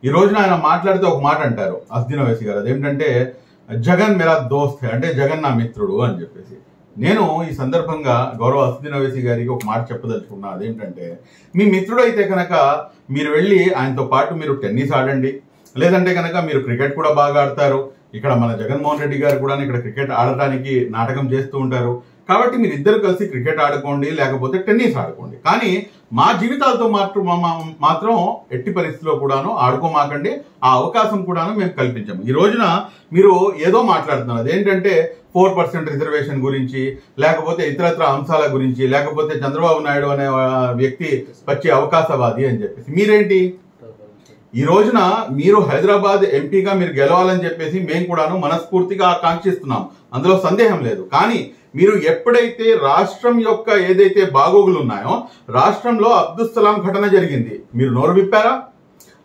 ఈ రోజున ఆయన మాట్లాడితే ఒక మాట అంటారు అస్దీన్ ఓవైసీ గారు, అదేంటంటే జగన్ మేరా దోస్త్ అంటే జగన్ నా మిత్రుడు అని చెప్పేసి. నేను ఈ సందర్భంగా గౌరవ అస్దీన్ ఓవైసీ గారికి ఒక మాట చెప్పదలుచుకున్నా, అదేంటంటే మీ మిత్రుడు అయితే కనుక మీరు వెళ్ళి ఆయనతో పాటు మీరు టెన్నిస్ ఆడండి, లేదంటే కనుక మీరు క్రికెట్ కూడా బాగా ఆడతారు. ఇక్కడ మన జగన్మోహన్ రెడ్డి గారు కూడా ఇక్కడ క్రికెట్ ఆడటానికి నాటకం చేస్తూ ఉంటారు. కాబట్టి మీరు ఇద్దరు కలిసి క్రికెట్ ఆడుకోండి, లేకపోతే టెన్నిస్ ఆడుకోండి. కానీ మా జీవితాలతో మాత్రం ఎట్టి పరిస్థితిలో కూడాను ఆడుకోమాకండి, ఆ అవకాశం కూడాను మేము కల్పించాము. ఈ రోజున మీరు ఏదో మాట్లాడుతున్నారు, అదేంటంటే 4% రిజర్వేషన్ గురించి, లేకపోతే ఇతరత్ర అంశాల గురించి, లేకపోతే చంద్రబాబు నాయుడు అనే వ్యక్తి వచ్చే అవకాశవాది అని చెప్పేసి. మీరేంటి ఈ రోజున మీరు హైదరాబాద్ ఎంపీగా మీరు గెలవాలని చెప్పేసి మేము కూడాను మనస్ఫూర్తిగా ఆకాంక్షిస్తున్నాం, అందులో సందేహం లేదు. కానీ మీరు ఎప్పుడైతే రాష్ట్రం యొక్క ఏదైతే బాగోగులు ఉన్నాయో, రాష్ట్రంలో అబ్దుల్ సలాం ఘటన జరిగింది, మీరు నోరు విప్పారా?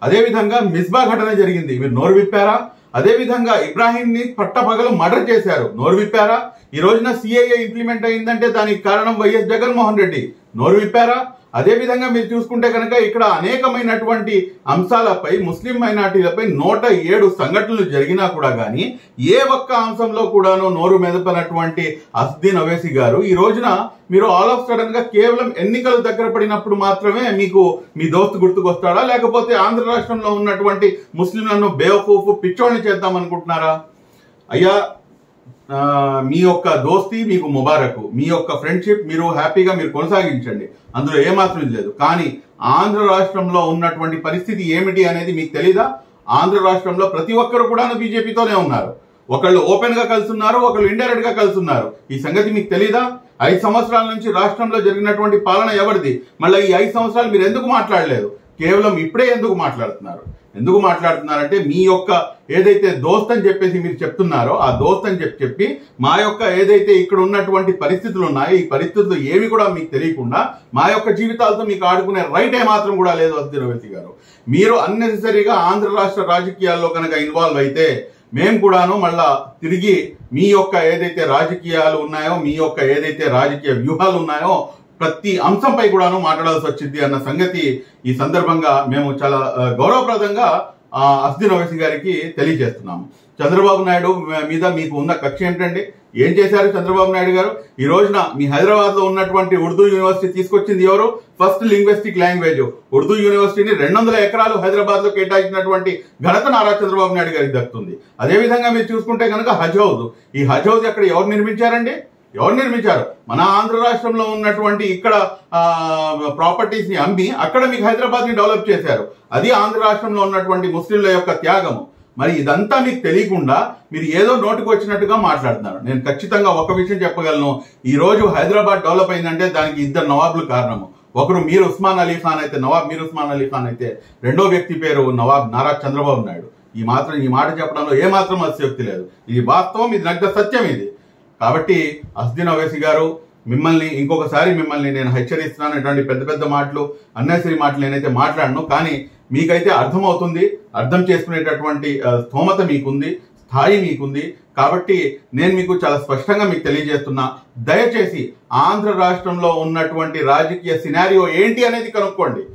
అదేవిధంగా మిస్బా ఘటన జరిగింది, మీరు నోరు విప్పారా? అదేవిధంగా ఇబ్రాహీంని పట్టపగలు మర్డర్ చేశారు, నోరు విప్పారా? ఈ రోజున సిఏఏ ఇంప్లిమెంట్ అయిందంటే దానికి కారణం వైఎస్ జగన్మోహన్ రెడ్డి, నోరు విప్పారా? అదేవిధంగా మీరు చూసుకుంటే కనుక ఇక్కడ అనేకమైనటువంటి అంశాలపై, ముస్లిం మైనార్టీలపై 107 సంఘటనలు జరిగినా కూడా కానీ ఏ ఒక్క అంశంలో కూడాను నోరు మెదపనటువంటి అస్దీన్ ఓవైసీ గారు ఈ రోజున మీరు ఆల్ ఆఫ్ సడన్ గా కేవలం ఎన్నికలు దగ్గర పడినప్పుడు మాత్రమే మీకు మీ దోస్తు గుర్తుకొస్తాడా, లేకపోతే ఆంధ్ర రాష్ట్రంలో ఉన్నటువంటి ముస్లింలను బేవకూఫ్ పిచ్చోళ్ళని చేద్దామనుకుంటున్నారా? అయ్యా, మీ యొక్క దోస్తీ మీకు ముబారక్, మీ యొక్క ఫ్రెండ్షిప్ మీరు హ్యాపీగా మీరు కొనసాగించండి, అందులో ఏమాత్రం లేదు. కానీ ఆంధ్ర రాష్ట్రంలో ఉన్నటువంటి పరిస్థితి ఏమిటి అనేది మీకు తెలీదా? ఆంధ్ర రాష్ట్రంలో ప్రతి ఒక్కరు కూడా బీజేపీతోనే ఉన్నారు. ఒకళ్ళు ఓపెన్ గా కలిసి ఉన్నారు, ఒకళ్ళు ఇండైరెక్ట్ గా కలిసి ఉన్నారు. ఈ సంగతి మీకు తెలీదా? 5 సంవత్సరాల నుంచి రాష్ట్రంలో జరిగినటువంటి పాలన ఎవరిది? మళ్ళీ ఈ 5 సంవత్సరాలు మీరు ఎందుకు మాట్లాడలేదు? కేవలం ఇప్పుడే ఎందుకు మాట్లాడుతున్నారు? ఎందుకు మాట్లాడుతున్నారంటే మీ యొక్క ఏదైతే దోస్త్ అని చెప్పేసి మీరు చెప్తున్నారో ఆ దోస్త్ అని చెప్పి మా యొక్క ఏదైతే ఇక్కడ ఉన్నటువంటి పరిస్థితులు ఉన్నాయో ఈ పరిస్థితులు ఏవి కూడా మీకు తెలియకుండా మా యొక్క జీవితాలతో మీకు ఆడుకునే రైట్ ఏమాత్రం కూడా లేదు అస్దీన్ ఓవైసీ గారు. మీరు అన్నెసెసరీగా ఆంధ్ర రాష్ట్ర రాజకీయాల్లో కనుక ఇన్వాల్వ్ అయితే మేము కూడాను మళ్ళా తిరిగి మీ యొక్క ఏదైతే రాజకీయాలు ఉన్నాయో, మీ యొక్క ఏదైతే రాజకీయ వ్యూహాలు ఉన్నాయో ప్రతి అంశంపై కూడాను మాట్లాడాల్సి వచ్చింది అన్న సంగతి ఈ సందర్భంగా మేము చాలా గౌరవప్రదంగా అస్దీన్ ఓవైసీ గారికి తెలియజేస్తున్నాము. చంద్రబాబు నాయుడు మీద మీకు ఉన్న కక్ష ఏమిటండి? ఏం చేశారు చంద్రబాబు నాయుడు గారు? ఈ రోజున మీ హైదరాబాద్ లో ఉన్నటువంటి ఉర్దూ యూనివర్సిటీ తీసుకొచ్చింది ఎవరు? ఫస్ట్ లింగ్విస్టిక్ లాంగ్వేజ్ ఉర్దూ యూనివర్సిటీని 200 ఎకరాలు హైదరాబాద్ లో కేటాయించినటువంటి ఘనత నారా చంద్రబాబు నాయుడు గారికి దక్కుతుంది. అదేవిధంగా మీరు చూసుకుంటే కనుక హజ్ హౌస్, ఈ హజ్ హౌస్ అక్కడ ఎవరు నిర్మించారండి? ఎవరు నిర్మించారు? మన ఆంధ్ర రాష్ట్రంలో ఉన్నటువంటి ఇక్కడ ప్రాపర్టీస్ ని అమ్మి అక్కడ మీకు హైదరాబాద్ ని డెవలప్ చేశారు. అది ఆంధ్ర రాష్ట్రంలో ఉన్నటువంటి ముస్లింల యొక్క త్యాగము. మరి ఇదంతా మీకు తెలియకుండా మీరు ఏదో నోటికి వచ్చినట్టుగా మాట్లాడుతున్నారు. నేను ఖచ్చితంగా ఒక విషయం చెప్పగలను, ఈ రోజు హైదరాబాద్ డెవలప్ అయిందంటే దానికి 2 నవాబులు కారణము. ఒకరు మీర్ ఉస్మాన్ అలీ ఖాన్ అయితే, నవాబ్ మీర్ ఉస్మాన్ అలీ ఖాన్ అయితే, రెండో వ్యక్తి పేరు నవాబ్ నారా చంద్రబాబు నాయుడు. ఈ మాట చెప్పడంలో ఏమాత్రం అతిశయోక్తి లేదు. ఇది వాస్తవం, ఇది నగ్న సత్యం ఇది. కాబట్టి అస్దీన్ ఓవైసీ గారు ఇంకొకసారి మిమ్మల్ని నేను హెచ్చరిస్తున్నాను. ఇటువంటి పెద్ద పెద్ద మాటలు, అన్నెసరీ మాటలు నేనైతే మాట్లాడను. కానీ మీకైతే అర్థమవుతుంది, అర్థం చేసుకునేటటువంటి స్థోమత మీకుంది, స్థాయి మీకుంది. కాబట్టి నేను మీకు చాలా స్పష్టంగా మీకు తెలియజేస్తున్నా, దయచేసి ఆంధ్ర రాష్ట్రంలో ఉన్నటువంటి రాజకీయ సినారియో ఏంటి అనేది కనుక్కోండి.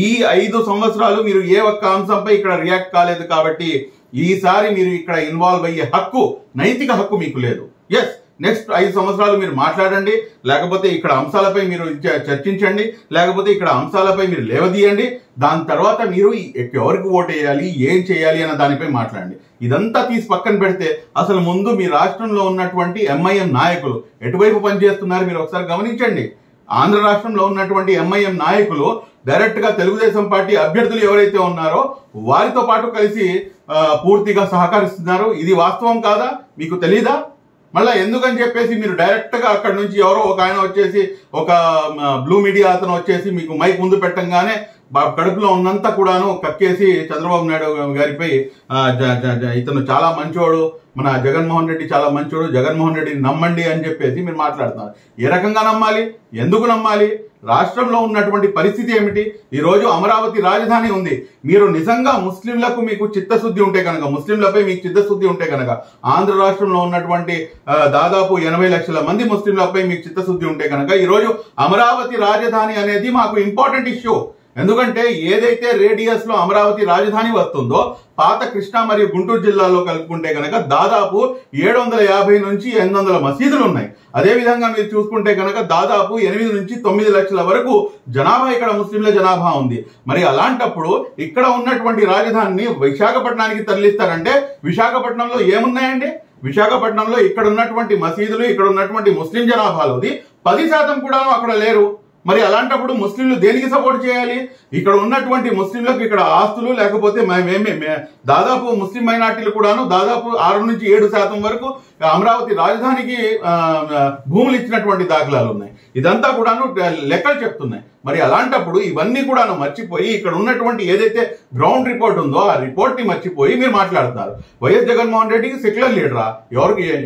ఈ 5 సంవత్సరాలు మీరు ఏ ఒక్క అంశంపై ఇక్కడ రియాక్ట్ కాలేదు కాబట్టి ఈసారి మీరు ఇక్కడ ఇన్వాల్వ్ అయ్యే హక్కు, నైతిక హక్కు మీకు లేదు. ఎస్, నెక్స్ట్ 5 సంవత్సరాలు మీరు మాట్లాడండి, లేకపోతే ఇక్కడ అంశాలపై మీరు చర్చించండి, లేకపోతే ఇక్కడ అంశాలపై మీరు లేవదీయండి. దాని తర్వాత మీరు ఎవరికి ఓటు వేయాలి, ఏం చేయాలి అన్న దానిపై మాట్లాడండి. ఇదంతా తీసి పక్కన పెడితే అసలు ముందు మీ రాష్ట్రంలో ఉన్నటువంటి ఎంఐఎం నాయకులు ఎటువైపు పనిచేస్తున్నారు మీరు ఒకసారి గమనించండి. ఆంధ్ర రాష్ట్రంలో ఉన్నటువంటి ఎంఐఎం నాయకులు డైరెక్ట్ గా తెలుగుదేశం పార్టీ అభ్యర్థులు ఎవరైతే ఉన్నారో వారితో పాటు కలిసి పూర్తిగా సహకరిస్తున్నారు. ఇది వాస్తవం కాదా? మీకు తెలీదా? మళ్ళీ ఎందుకని చెప్పేసి మీరు డైరెక్ట్ గా అక్కడ నుంచి ఎవరో ఒక ఆయన వచ్చేసి, ఒక బ్లూ మీడియా అతను వచ్చేసి మీకు మైక్ ముందు పెట్టంగానే కడుపులో ఉన్నంతా కూడాను కక్కేసి చంద్రబాబు నాయుడు గారిపై ఇతను చాలా మంచోడు, మన జగన్మోహన్ రెడ్డి చాలా మంచోడు, జగన్మోహన్ రెడ్డిని నమ్మండి అని చెప్పేసి మీరు మాట్లాడుతున్నారు. ఏ రకంగా నమ్మాలి? ఎందుకు నమ్మాలి? రాష్ట్రంలో ఉన్నటువంటి పరిస్థితి ఏమిటి? ఈ రోజు అమరావతి రాజధాని ఉంది. మీరు నిజంగా ముస్లింలకు మీకు చిత్తశుద్ధి ఉంటే కనుక, ముస్లింలపై మీకు చిత్తశుద్ధి ఉంటే కనుక, ఆంధ్ర రాష్ట్రంలో ఉన్నటువంటి దాదాపు 80 లక్షల మంది ముస్లింలపై మీకు చిత్తశుద్ధి ఉంటే కనుక, ఈ రోజు అమరావతి రాజధాని అనేది మాకు ఇంపార్టెంట్ ఇష్యూ. ఎందుకంటే ఏదైతే రేడియస్ లో అమరావతి రాజధాని వస్తుందో పాత కృష్ణా మరియు గుంటూరు జిల్లాలో కలుపుకుంటే కనుక దాదాపు 750 నుంచి 800 మసీదులు ఉన్నాయి. అదేవిధంగా మీరు చూసుకుంటే కనుక దాదాపు 8 నుంచి 9 లక్షల వరకు జనాభా ఇక్కడ ముస్లింల జనాభా ఉంది. మరి అలాంటప్పుడు ఇక్కడ ఉన్నటువంటి రాజధానిని విశాఖపట్నానికి తరలిస్తారంటే విశాఖపట్నంలో ఏమున్నాయండి? విశాఖపట్నంలో ఇక్కడ ఉన్నటువంటి మసీదులు, ఇక్కడ ఉన్నటువంటి ముస్లిం జనాభాలోది 10% కూడా అక్కడ లేరు. మరి అలాంటప్పుడు ముస్లింలు దేనికి సపోర్ట్ చేయాలి? ఇక్కడ ఉన్నటువంటి ముస్లింలకు ఇక్కడ ఆస్తులు లేకపోతే దాదాపు ముస్లిం మైనార్టీలు కూడాను దాదాపు 6 నుంచి 7% వరకు అమరావతి రాజధానికి భూములు ఇచ్చినటువంటి దాఖలాలు ఉన్నాయి. ఇదంతా కూడాను లెక్కలు చెప్తున్నాయి. మరి అలాంటప్పుడు ఇవన్నీ కూడాను మర్చిపోయి ఇక్కడ ఉన్నటువంటి ఏదైతే గ్రౌండ్ రిపోర్ట్ ఉందో ఆ రిపోర్ట్ ని మర్చిపోయి మీరు మాట్లాడుతున్నారు. వైఎస్ జగన్మోహన్ రెడ్డికి సెక్యులర్ లీడరా?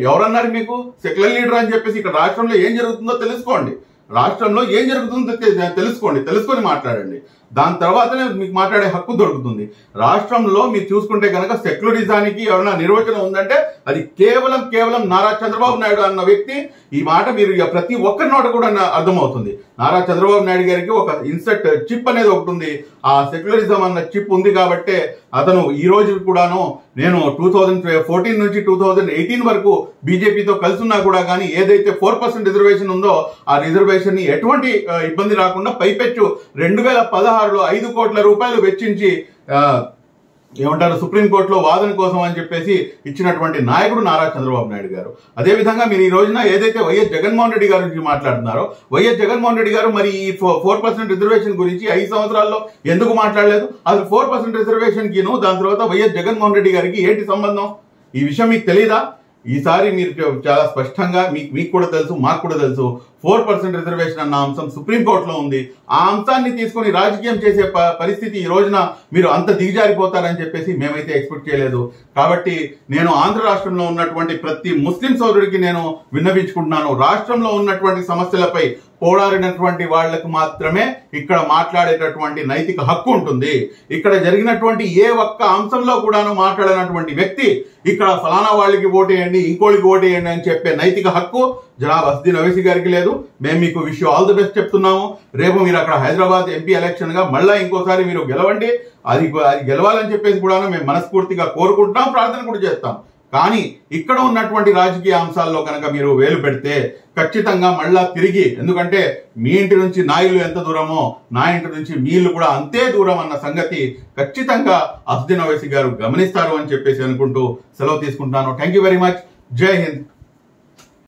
ఎవరన్నారు మీకు సెక్యులర్ లీడర్ అని చెప్పేసి? ఇక్కడ రాష్ట్రంలో ఏం జరుగుతుందో తెలుసుకోండి. రాష్ట్రంలో ఏం జరుగుతుందో తెలుసుకొని మాట్లాడండి. దాని తర్వాతనే మీకు మాట్లాడే హక్కు దొరుకుతుంది. రాష్ట్రంలో మీరు చూసుకుంటే కనుక సెక్యులరిజానికి ఎవరైనా నిర్వచనం ఉందంటే అది కేవలం నారా చంద్రబాబు నాయుడు అన్న వ్యక్తి. ఈ మాట మీరు ప్రతి ఒక్కరి నోట కూడా అర్థమవుతుంది. నారా చంద్రబాబు నాయుడు గారికి ఒక ఇన్సెట్ చిప్ అనేది ఒకటి ఉంది. ఆ సెక్యులరిజం అన్న చిప్ ఉంది కాబట్టే అతను ఈ రోజు కూడాను నేను 2014 నుంచి 2018 వరకు బీజేపీతో కలుసున్నా కూడా కానీ ఏదైతే 4% రిజర్వేషన్ ఉందో ఆ రిజర్వేషన్ ని ఎటువంటి ఇబ్బంది రాకుండా పైపెచ్చు 2016లో 5 కోట్ల రూపాయలు వెచ్చించి సుప్రీంకోర్టులో వాదన కోసం అని చెప్పేసి ఇచ్చినటువంటి నాయకుడు నారా చంద్రబాబు నాయుడు గారు. అదేవిధంగా మీరు ఈ రోజున ఏదైతే వైఎస్ జగన్మోహన్ రెడ్డి గారి గురించి మాట్లాడుతున్నారో వైఎస్ జగన్మోహన్ రెడ్డి గారు మరి ఈ 4% రిజర్వేషన్ గురించి 5 సంవత్సరాల్లో ఎందుకు మాట్లాడలేదు? అసలు 4% రిజర్వేషన్ కిను దాని తర్వాత వైఎస్ జగన్మోహన్ రెడ్డి గారికి ఏంటి సంబంధం? ఈ విషయం మీకు తెలీదా? ఈసారి మీరు చాలా స్పష్టంగా మీకు కూడా తెలుసు, మాకు కూడా తెలుసు, 4% రిజర్వేషన్ అన్న అంశం సుప్రీంకోర్టులో ఉంది. ఆ అంశాన్ని తీసుకొని రాజకీయం చేసే పరిస్థితి ఈ రోజున మీరు అంత దిగజారిపోతారని చెప్పేసి మేమైతే ఎక్స్పెక్ట్ చేయలేదు. కాబట్టి నేను ఆంధ్ర రాష్ట్రంలో ఉన్నటువంటి ప్రతి ముస్లిం సోదరుడికి నేను విన్నవించుకుంటున్నాను, రాష్ట్రంలో ఉన్నటువంటి సమస్యలపై పోరాడినటువంటి వాళ్లకు మాత్రమే ఇక్కడ మాట్లాడేటటువంటి నైతిక హక్కు ఉంటుంది. ఇక్కడ జరిగినటువంటి ఏ ఒక్క అంశంలో కూడాను మాట్లాడినటువంటి వ్యక్తి ఇక్కడ ఫలానా వాళ్ళకి ఓటేయండి, ఇంకోళ్ళకి ఓటేయండి అని చెప్పే నైతిక హక్కు జనాబ్ అస్దీన్ ఓవైసీ గారికి లేదు. మేము మీకు విష్ ఆల్ ది బెస్ట్ చెప్తున్నాము. రేపు మీరు అక్కడ హైదరాబాద్ ఎంపీ ఎలక్షన్ గా మళ్ళా ఇంకోసారి మీరు గెలవండి. అది గెలవాలని చెప్పేసి కూడా మేము మనస్ఫూర్తిగా కోరుకుంటున్నాం, ప్రార్థన కూడా చేస్తాం. కానీ ఇక్కడ ఉన్నటువంటి రాజకీయ అంశాల్లో కనుక మీరు వేలు పెడితే ఖచ్చితంగా మళ్ళా తిరిగి, ఎందుకంటే మీ ఇంటి నుంచి నా ఇల్లు ఎంత దూరమో నా ఇంటి నుంచి మీ ఇల్లు కూడా అంతే దూరం అన్న సంగతి ఖచ్చితంగా అస్దీన్ ఓవైసీ గారు గమనిస్తారు అని చెప్పేసి అనుకుంటూ సెలవు తీసుకుంటున్నాను. Thank you very much. జై హింద్.